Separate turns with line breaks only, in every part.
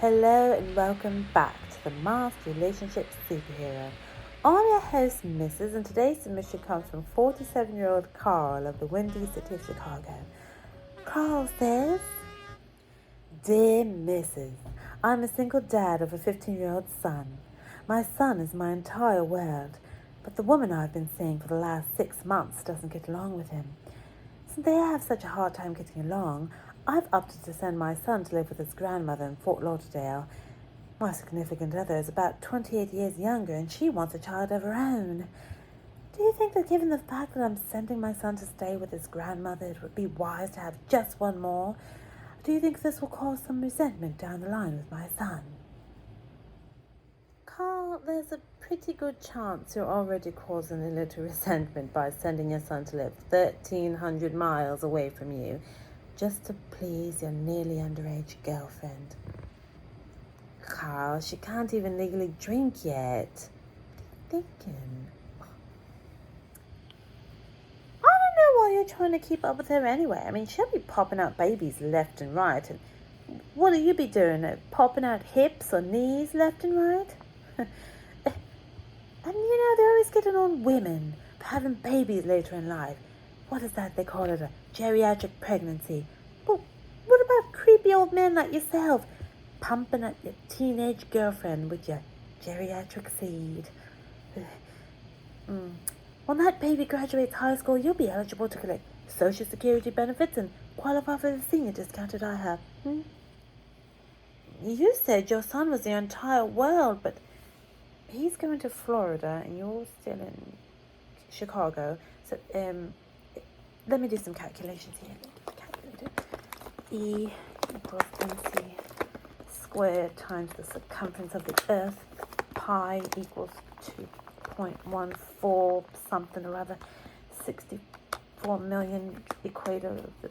Hello and welcome back to the Masked Relationship Superhero. I'm your host, Mrs., and today's submission comes from 47-year-old Carl of the Windy City of Chicago. Carl says, Dear Mrs., I'm a single dad of a 15-year-old son. My son is my entire world, but the woman I've been seeing for the last 6 months doesn't get along with him. Since they have such a hard time getting along, I've opted to send my son to live with his grandmother in Fort Lauderdale. My significant other is about 28 years younger, and she wants a child of her own. Do you think that given the fact that I'm sending my son to stay with his grandmother, it would be wise to have just one more? Do you think this will cause some resentment down the line with my son? Carl, there's a pretty good chance you're already causing a little resentment by sending your son to live 1,300 miles away from you, just to please your nearly underage girlfriend. Carl, she can't even legally drink yet. What are you thinking? I don't know why you're trying to keep up with her anyway. I mean, she'll be popping out babies left and right. And what'll you be doing? Popping out hips or knees left and right? And they're always getting on women for having babies later in life. What is that? They call it a geriatric pregnancy. But what about creepy old men like yourself pumping at your teenage girlfriend with your geriatric seed? When that baby graduates high school, you'll be eligible to collect Social Security benefits and qualify for the senior discount at IHOP. You said your son was the entire world, but he's going to Florida and you're still in Chicago. So, let me do some calculations here. E equals MC squared times the circumference of the earth. Pi equals 2.14 something or other. 64 million equator of the...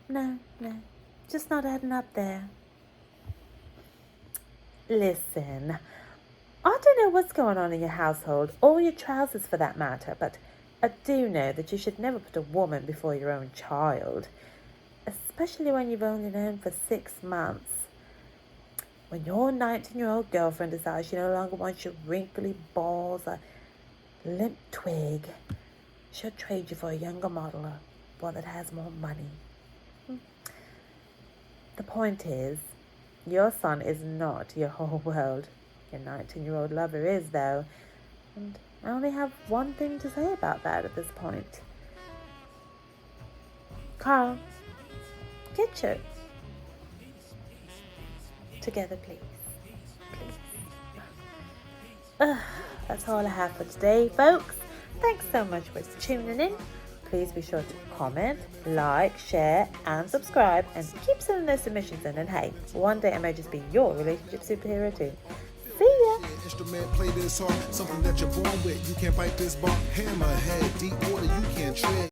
No, just not adding up there. Listen, I don't know what's going on in your household, or your trousers for that matter, but I do know that you should never put a woman before your own child, especially when you've only known for 6 months. When your 19-year-old girlfriend decides she no longer wants your wrinkly balls or limp twig, she'll trade you for a younger model or one that has more money. The point is, your son is not your whole world. Your 19-year-old lover is, though. And I only have one thing to say about that at this point. Carl, get your together, please. That's all I have for today, folks. Thanks so much for tuning in. Please be sure to comment, like, share, and subscribe, and keep sending those submissions in. And hey, one day I may just be your relationship superhero too. See ya!
Instrument play this hard, something that you're born with. You can't fight this bar, hammerhead, deep water you can't tread.